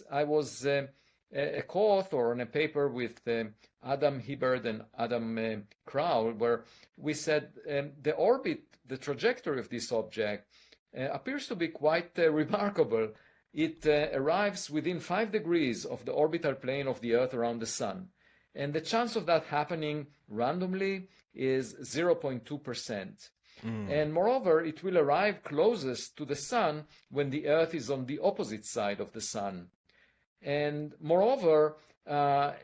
I was a co-author on a paper with Adam Hibberd and Adam Crowell, where we said the orbit, the trajectory of this object appears to be quite remarkable. It arrives within 5 degrees of the orbital plane of the Earth around the Sun. And the chance of that happening randomly is 0.2%. And moreover, it will arrive closest to the Sun when the Earth is on the opposite side of the Sun. And moreover,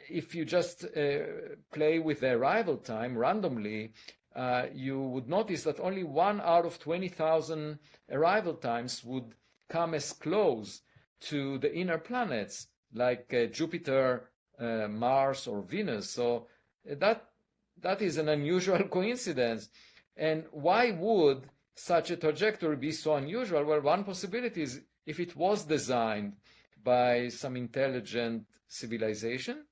if you just play with the arrival time randomly, you would notice that only 1 out of 20,000 arrival times would come as close to the inner planets like Jupiter, Mars, or Venus. So that is an unusual coincidence. And why would such a trajectory be so unusual? Well, one possibility is if it was designed by some intelligent civilization,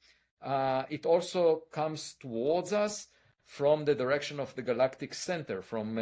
it also comes towards us from the direction of the galactic center, from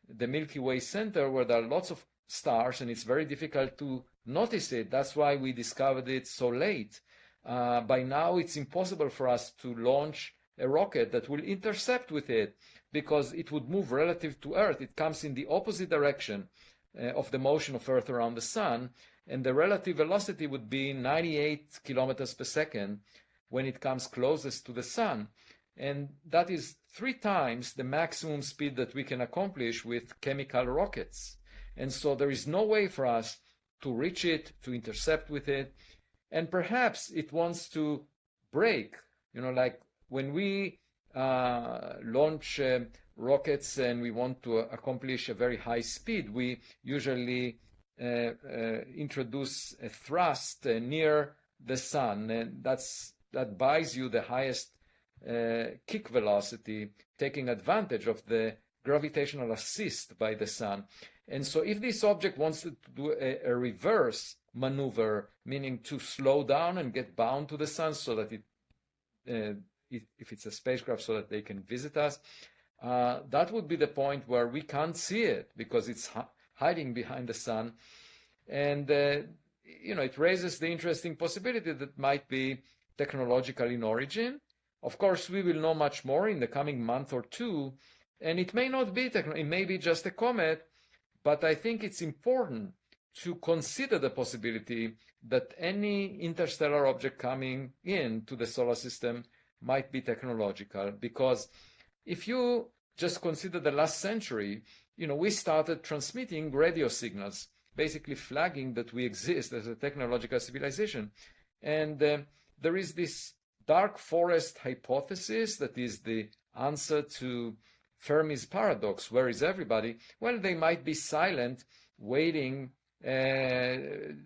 the Milky Way center, where there are lots of stars, and it's very difficult to notice it. That's why we discovered it so late. By now, it's impossible for us to launch a rocket that will intercept with it, because it would move relative to Earth. It comes in the opposite direction of the motion of Earth around the Sun, and the relative velocity would be 98 kilometers per second when it comes closest to the Sun. And that is 3 times the maximum speed that we can accomplish with chemical rockets. And so there is no way for us to reach it, to intercept with it. And perhaps it wants to break, like when we launch rockets and we want to accomplish a very high speed, we usually introduce a thrust near the Sun, and that buys you the highest kick velocity, taking advantage of the gravitational assist by the Sun. And so if this object wants to do a reverse maneuver, meaning to slow down and get bound to the Sun so that if it's a spacecraft, so that they can visit us, that would be the point where we can't see it because it's hiding behind the Sun. And it raises the interesting possibility that might be technological in origin. Of course, we will know much more in the coming month or two, and it may not be it may be just a comet, but I think it's important to consider the possibility that any interstellar object coming into the solar system might be technological. Because if you just consider the last century, we started transmitting radio signals, basically flagging that we exist as a technological civilization. And there is this dark forest hypothesis that is the answer to Fermi's paradox. Where is everybody? Well, they might be silent, waiting to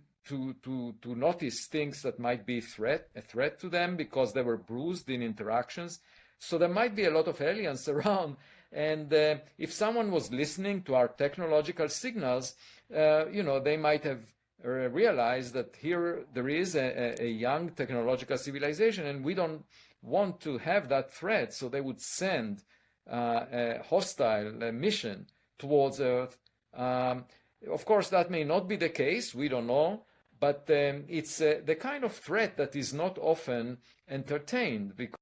notice things that might be a threat to them because they were bruised in interactions. So there might be a lot of aliens around. And if someone was listening to our technological signals, they might have realized that here there is a young technological civilization, and we don't want to have that threat. So they would send a hostile mission towards Earth. Of course, that may not be the case. We don't know. But it's the kind of threat that is not often entertained, because